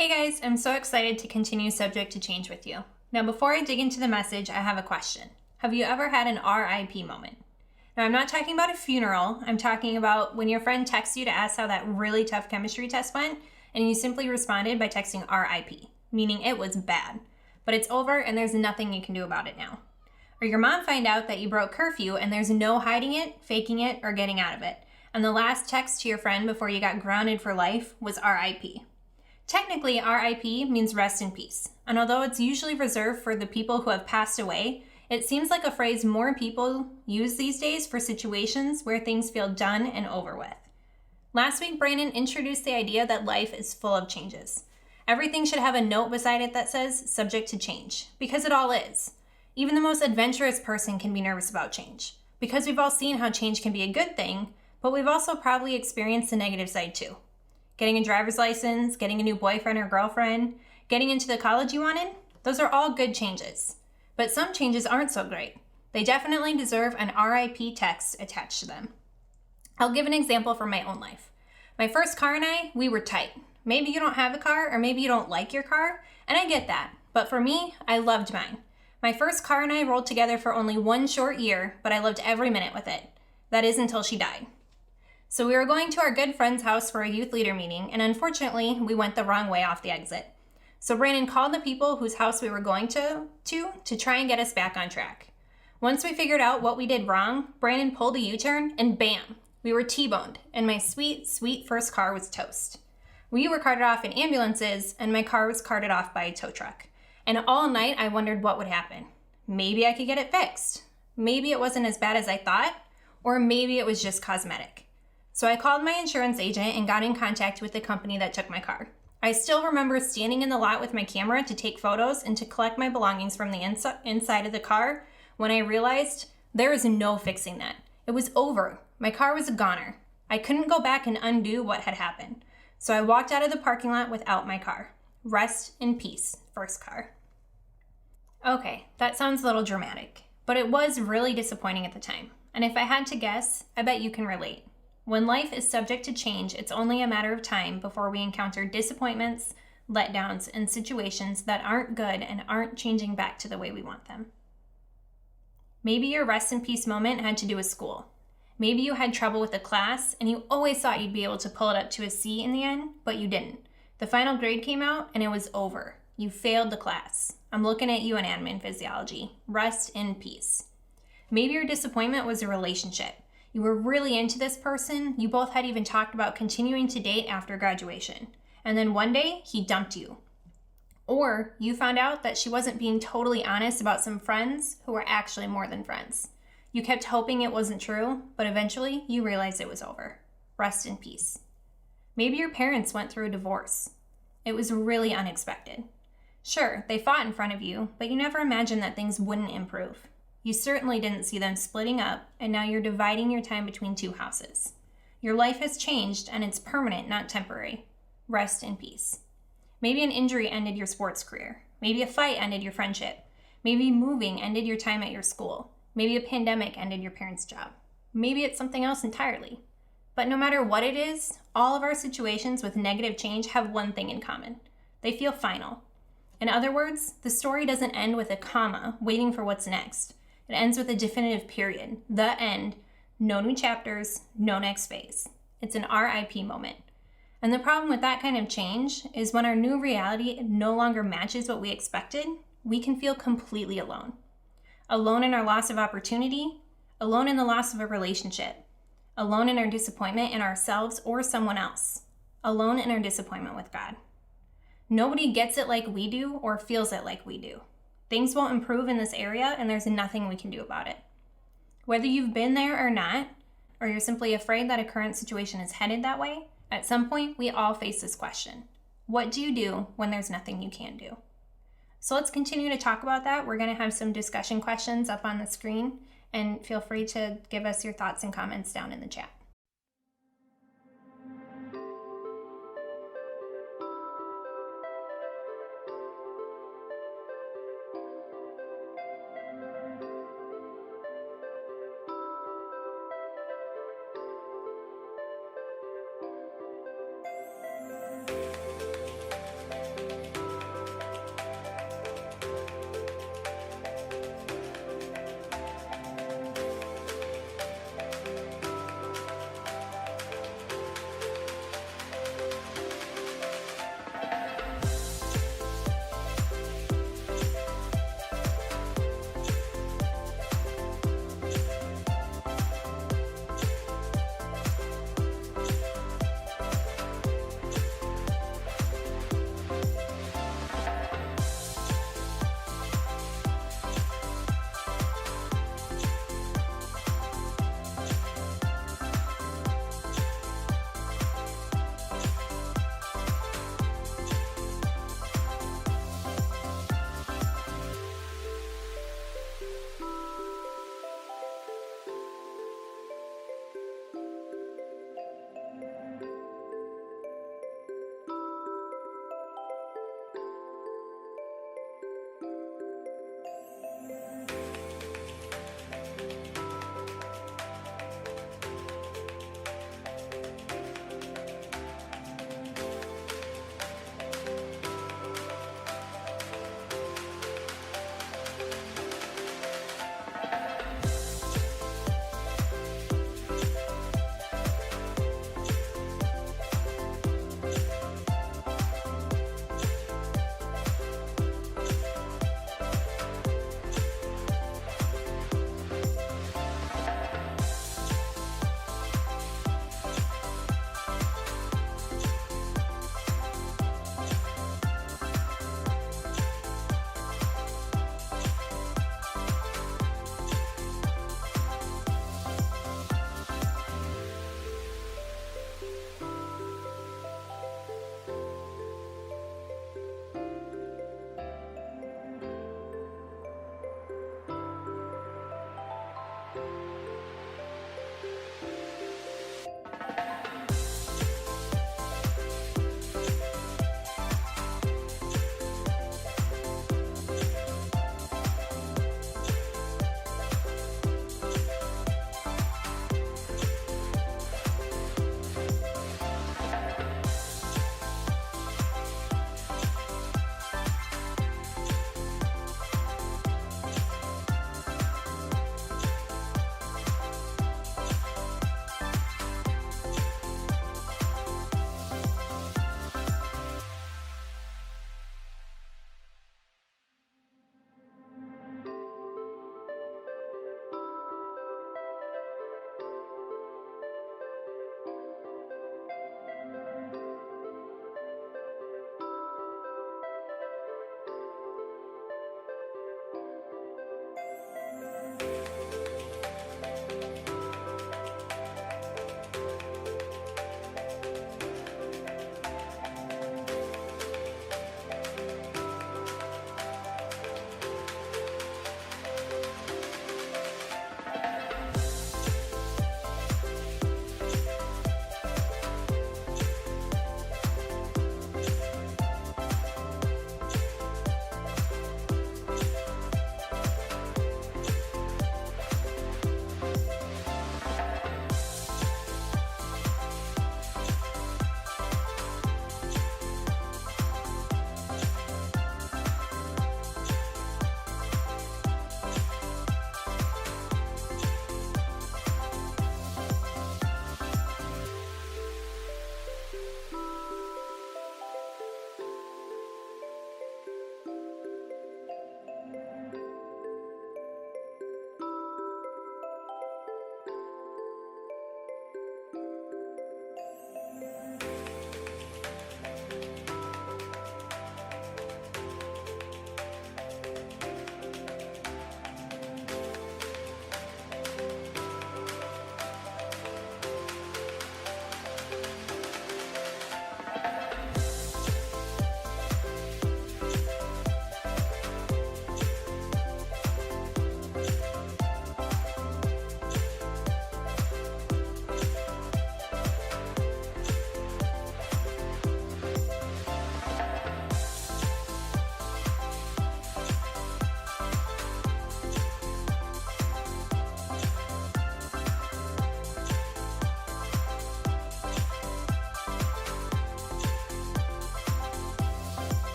Hey guys, I'm so excited to continue Subject to Change with you. Now, before I dig into the message, I have a question. Have you ever had an RIP moment? Now, I'm not talking about a funeral. I'm talking about when your friend texts you to ask how that really tough chemistry test went, and you simply responded by texting RIP, meaning it was bad. But it's over and there's nothing you can do about it now. Or your mom find out that you broke curfew and there's no hiding it, faking it, or getting out of it. And the last text to your friend before you got grounded for life was RIP. Technically, RIP means rest in peace, and although it's usually reserved for the people who have passed away, it seems like a phrase more people use these days for situations where things feel done and over with. Last week, Brandon introduced the idea that life is full of changes. Everything should have a note beside it that says, subject to change, because it all is. Even the most adventurous person can be nervous about change, because we've all seen how change can be a good thing, but we've also probably experienced the negative side too. Getting a driver's license, getting a new boyfriend or girlfriend, getting into the college you wanted, those are all good changes. But some changes aren't so great. They definitely deserve an RIP text attached to them. I'll give an example from my own life. My first car and I, we were tight. Maybe you don't have a car, or maybe you don't like your car, and I get that. But for me, I loved mine. My first car and I rolled together for only one short year, but I loved every minute with it. That is until she died. So we were going to our good friend's house for a youth leader meeting, and unfortunately, we went the wrong way off the exit. So Brandon called the people whose house we were going to try and get us back on track. Once we figured out what we did wrong, Brandon pulled a U-turn, and bam, we were T-boned, and my sweet, sweet first car was toast. We were carted off in ambulances, and my car was carted off by a tow truck. And all night, I wondered what would happen. Maybe I could get it fixed. Maybe it wasn't as bad as I thought, or maybe it was just cosmetic. So I called my insurance agent and got in contact with the company that took my car. I still remember standing in the lot with my camera to take photos and to collect my belongings from the inside of the car when I realized there is no fixing that. It was over. My car was a goner. I couldn't go back and undo what had happened. So I walked out of the parking lot without my car. Rest in peace, first car. Okay, that sounds a little dramatic, but it was really disappointing at the time. And if I had to guess, I bet you can relate. When life is subject to change, it's only a matter of time before we encounter disappointments, letdowns, and situations that aren't good and aren't changing back to the way we want them. Maybe your rest in peace moment had to do with school. Maybe you had trouble with a class and you always thought you'd be able to pull it up to a C in the end, but you didn't. The final grade came out and it was over. You failed the class. I'm looking at you in admin physiology. Rest in peace. Maybe your disappointment was a relationship. You were really into this person. You both had even talked about continuing to date after graduation. And then one day, he dumped you. Or you found out that she wasn't being totally honest about some friends who were actually more than friends. You kept hoping it wasn't true, but eventually you realized it was over. Rest in peace. Maybe your parents went through a divorce. It was really unexpected. Sure, they fought in front of you, but you never imagined that things wouldn't improve. You certainly didn't see them splitting up, and now you're dividing your time between two houses. Your life has changed, and it's permanent, not temporary. Rest in peace. Maybe an injury ended your sports career. Maybe a fight ended your friendship. Maybe moving ended your time at your school. Maybe a pandemic ended your parents' job. Maybe it's something else entirely. But no matter what it is, all of our situations with negative change have one thing in common. They feel final. In other words, the story doesn't end with a comma waiting for what's next. It ends with a definitive period, the end, no new chapters, no next phase. It's an RIP moment. And the problem with that kind of change is when our new reality no longer matches what we expected, we can feel completely alone. Alone in our loss of opportunity, alone in the loss of a relationship, alone in our disappointment in ourselves or someone else, alone in our disappointment with God. Nobody gets it like we do or feels it like we do. Things won't improve in this area, and there's nothing we can do about it. Whether you've been there or not, or you're simply afraid that a current situation is headed that way, at some point, we all face this question. What do you do when there's nothing you can do? So let's continue to talk about that. We're going to have some discussion questions up on the screen, and feel free to give us your thoughts and comments down in the chat.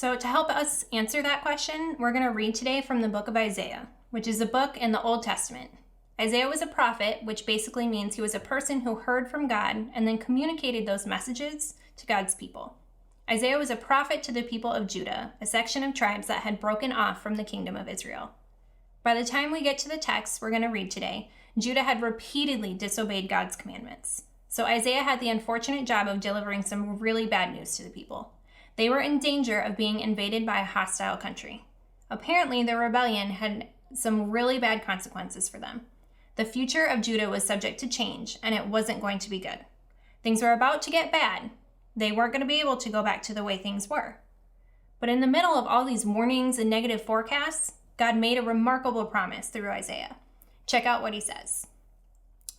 So to help us answer that question, we're going to read today from the book of Isaiah, which is a book in the Old Testament. Isaiah was a prophet, which basically means he was a person who heard from God and then communicated those messages to God's people. Isaiah was a prophet to the people of Judah, a section of tribes that had broken off from the kingdom of Israel. By the time we get to the text we're going to read today, Judah had repeatedly disobeyed God's commandments. So Isaiah had the unfortunate job of delivering some really bad news to the people. They were in danger of being invaded by a hostile country. Apparently, their rebellion had some really bad consequences for them. The future of Judah was subject to change, and it wasn't going to be good. Things were about to get bad. They weren't going to be able to go back to the way things were. But in the middle of all these warnings and negative forecasts, God made a remarkable promise through Isaiah. Check out what he says.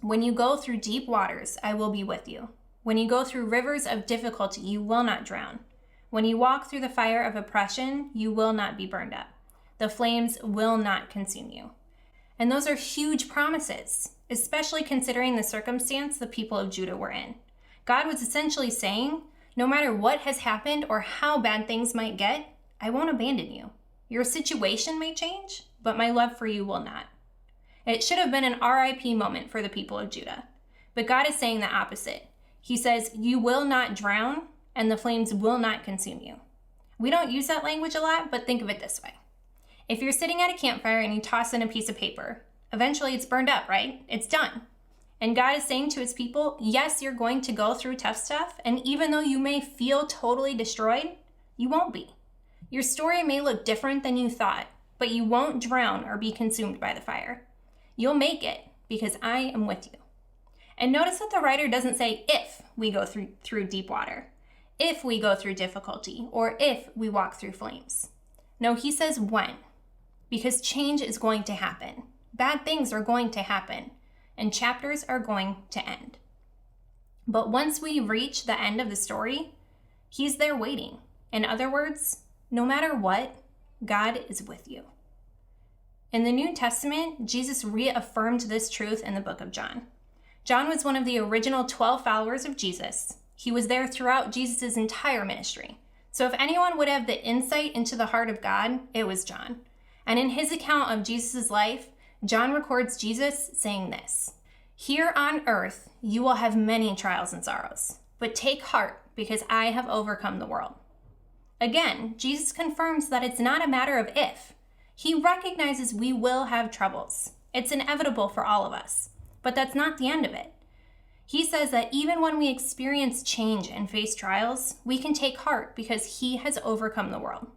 When you go through deep waters, I will be with you. When you go through rivers of difficulty, you will not drown. When you walk through the fire of oppression, you will not be burned up. The flames will not consume you. And those are huge promises, especially considering the circumstance the people of Judah were in. God was essentially saying, no matter what has happened or how bad things might get, I won't abandon you. Your situation may change, but my love for you will not. It should have been an RIP moment for the people of Judah. But God is saying the opposite. He says, you will not drown, and the flames will not consume you. We don't use that language a lot, but think of it this way. If you're sitting at a campfire and you toss in a piece of paper, eventually it's burned up, right? It's done. And God is saying to his people, yes, you're going to go through tough stuff, and even though you may feel totally destroyed, you won't be. Your story may look different than you thought, but you won't drown or be consumed by the fire. You'll make it because I am with you. And notice that the writer doesn't say if we go through deep water, if we go through difficulty, or if we walk through flames. No, he says when, because change is going to happen. Bad things are going to happen, and chapters are going to end. But once we reach the end of the story, he's there waiting. In other words, no matter what, God is with you. In the New Testament, Jesus reaffirmed this truth in the book of John. John was one of the original 12 followers of Jesus. He was there throughout Jesus' entire ministry. So if anyone would have the insight into the heart of God, it was John. And in his account of Jesus' life, John records Jesus saying this, "Here on earth, you will have many trials and sorrows, but take heart because I have overcome the world." Again, Jesus confirms that it's not a matter of if. He recognizes we will have troubles. It's inevitable for all of us, but that's not the end of it. He says that even when we experience change and face trials, we can take heart because he has overcome the world.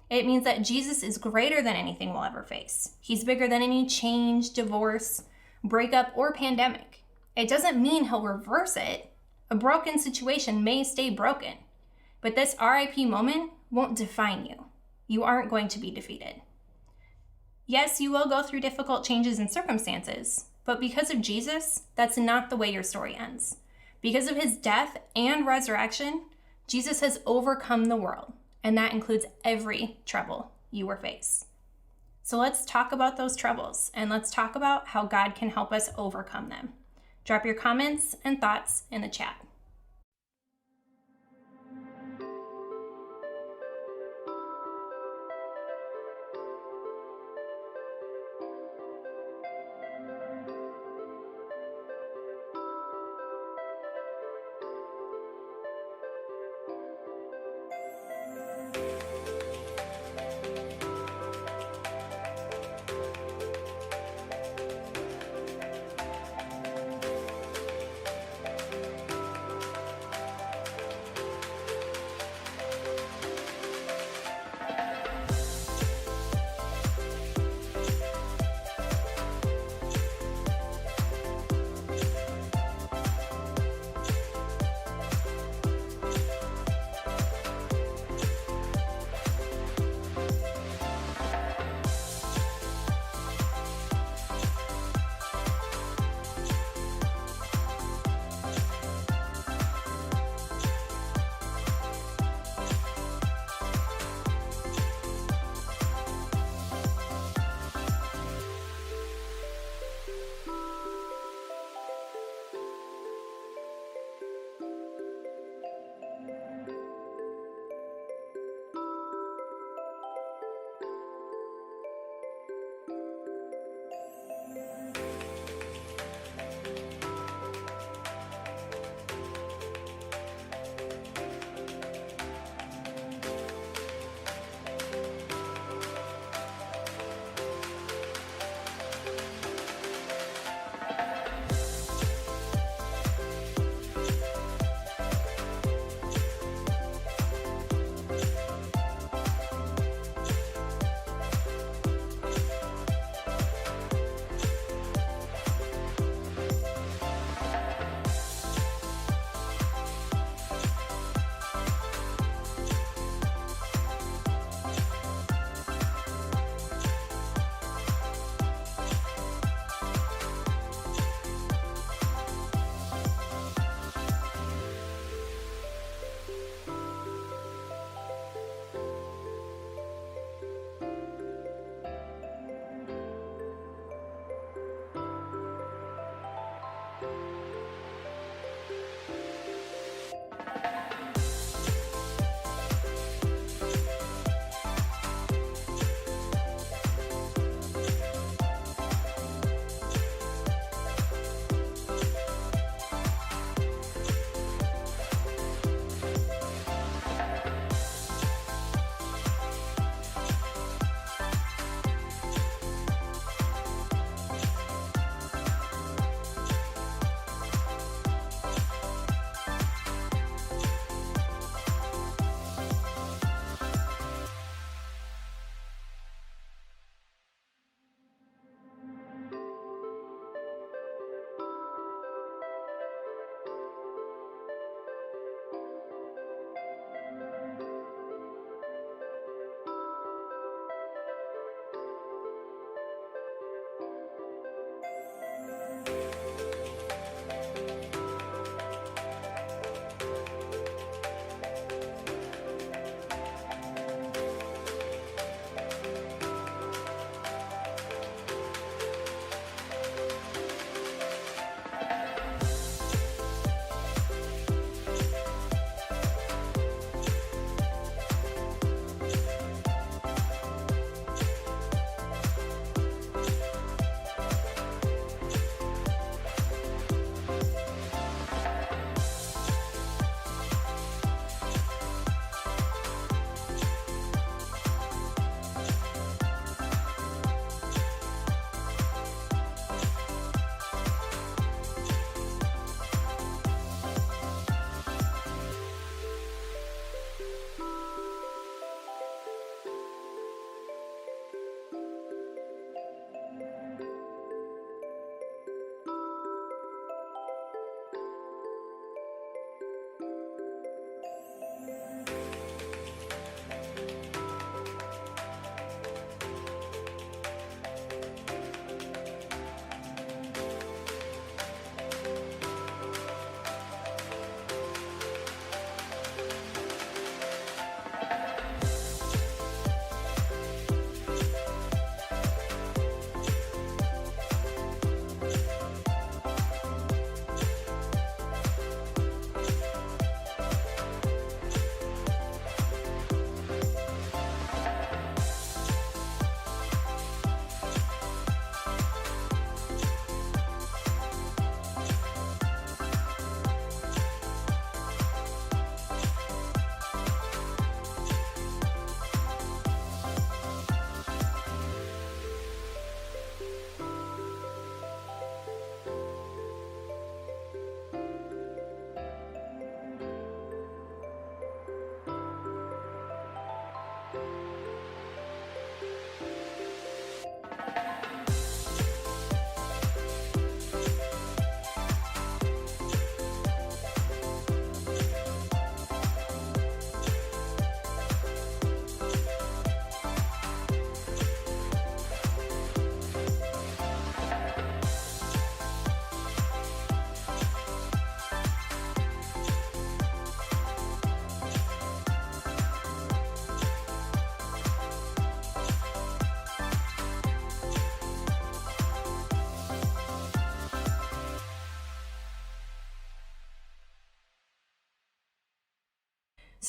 It means that Jesus is greater than anything we'll ever face. He's bigger than any change, divorce, breakup, or pandemic. It doesn't mean he'll reverse it. A broken situation may stay broken, but this RIP moment won't define you. You aren't going to be defeated. Yes, you will go through difficult changes and circumstances, but because of Jesus, that's not the way your story ends. Because of his death and resurrection, Jesus has overcome the world, and that includes every trouble you will face. So let's talk about those troubles, and let's talk about how God can help us overcome them. Drop your comments and thoughts in the chat.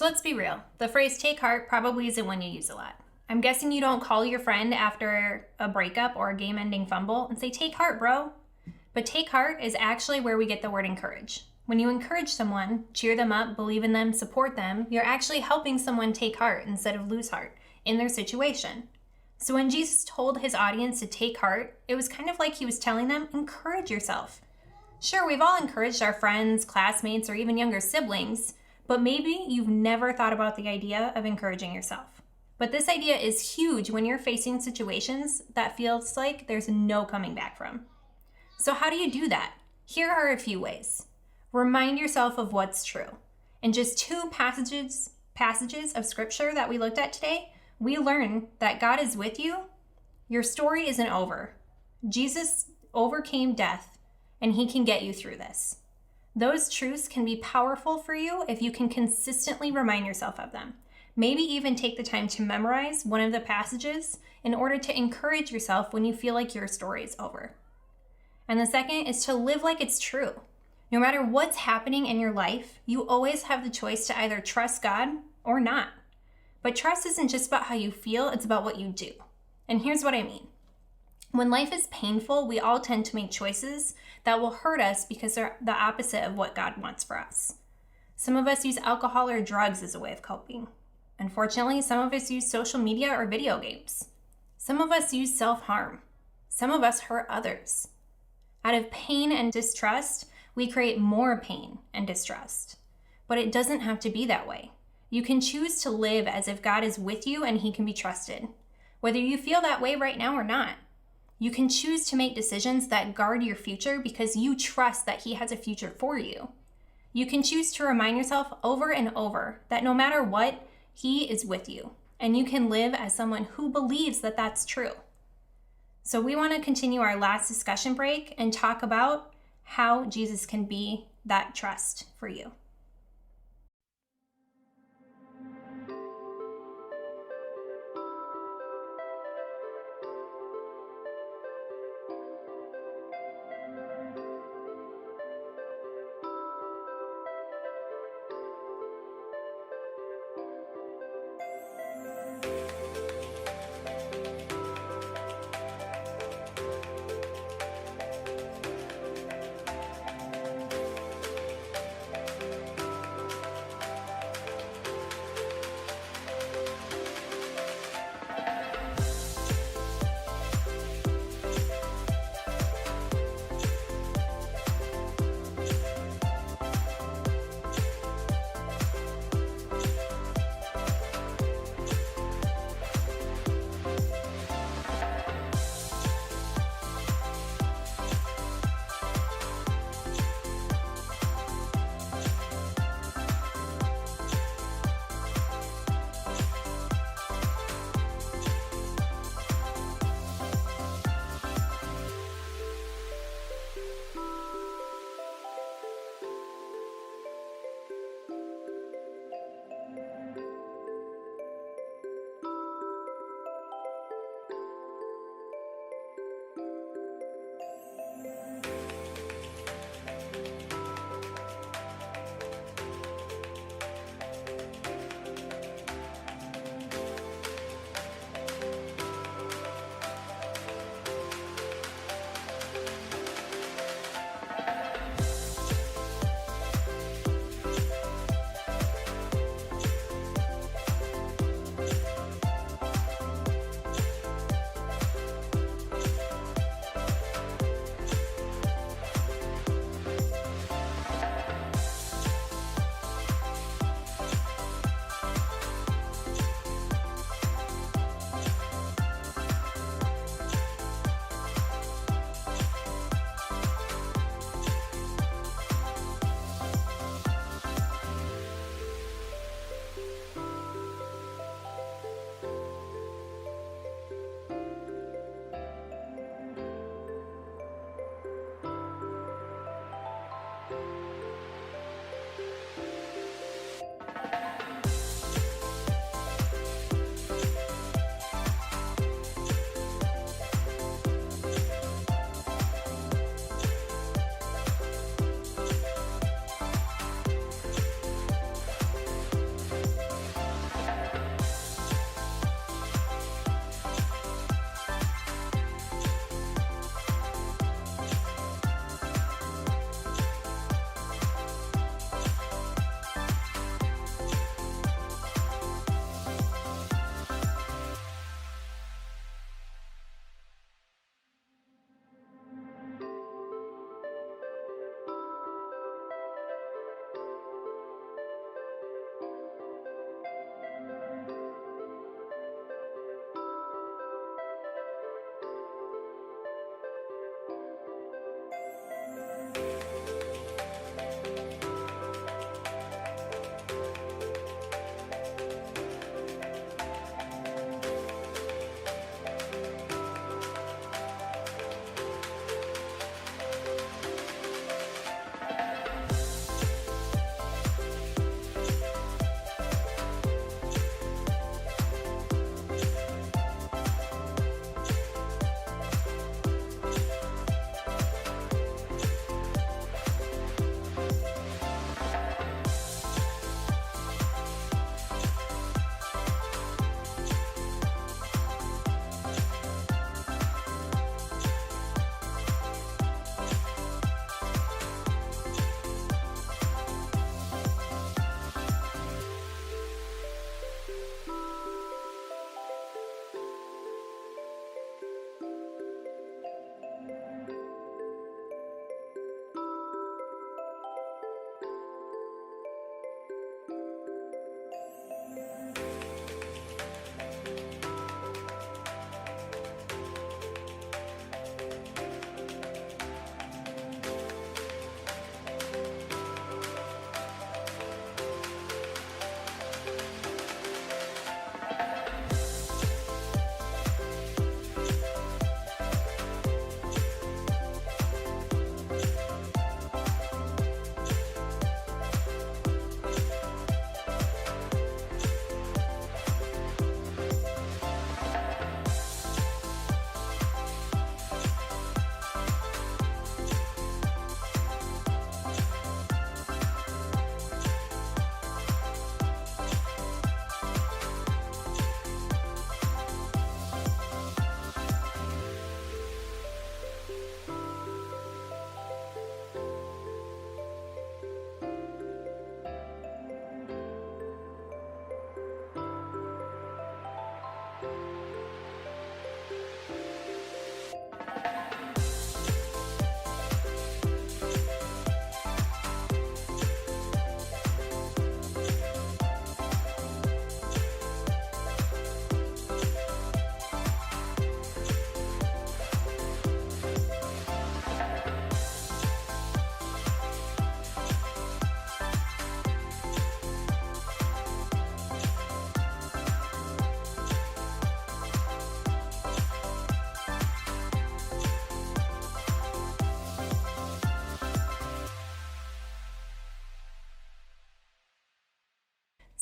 So let's be real. The phrase take heart probably isn't one you use a lot. I'm guessing you don't call your friend after a breakup or a game-ending fumble and say, take heart, bro. But take heart is actually where we get the word encourage. When you encourage someone, cheer them up, believe in them, support them, you're actually helping someone take heart instead of lose heart in their situation. So when Jesus told his audience to take heart, it was kind of like he was telling them, encourage yourself. Sure, we've all encouraged our friends, classmates, or even younger siblings, but maybe you've never thought about the idea of encouraging yourself. But this idea is huge when you're facing situations that feels like there's no coming back from. So how do you do that? Here are a few ways. Remind yourself of what's true. In just 2 passages of scripture that we looked at today, we learn that God is with you. Your story isn't over. Jesus overcame death, and he can get you through this. Those truths can be powerful for you if you can consistently remind yourself of them. Maybe even take the time to memorize one of the passages in order to encourage yourself when you feel like your story is over. And the second is to live like it's true. No matter what's happening in your life, you always have the choice to either trust God or not. But trust isn't just about how you feel, it's about what you do. And here's what I mean. When life is painful, we all tend to make choices that will hurt us because they're the opposite of what God wants for us. Some of us use alcohol or drugs as a way of coping. Unfortunately, some of us use social media or video games. Some of us use self-harm. Some of us hurt others. Out of pain and distrust, we create more pain and distrust. But it doesn't have to be that way. You can choose to live as if God is with you and he can be trusted, whether you feel that way right now or not. You can choose to make decisions that guard your future because you trust that he has a future for you. You can choose to remind yourself over and over that no matter what, he is with you, and you can live as someone who believes that that's true. So we want to continue our last discussion break and talk about how Jesus can be that trust for you.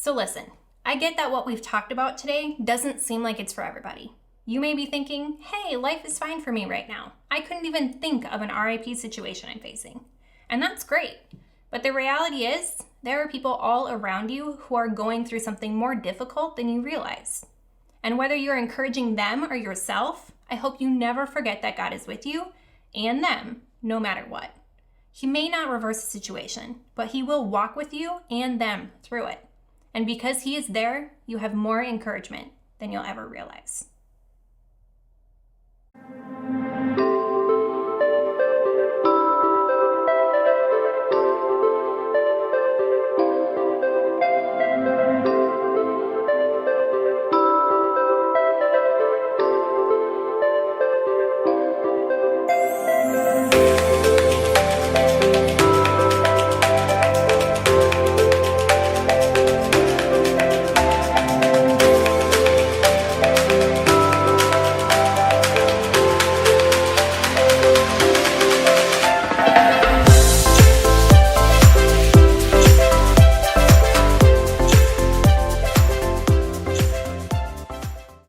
So listen, I get that what we've talked about today doesn't seem like it's for everybody. You may be thinking, hey, life is fine for me right now. I couldn't even think of an RIP situation I'm facing. And that's great. But the reality is, there are people all around you who are going through something more difficult than you realize. And whether you're encouraging them or yourself, I hope you never forget that God is with you and them, no matter what. He may not reverse the situation, but He will walk with you and them through it. And because He is there, you have more encouragement than you'll ever realize.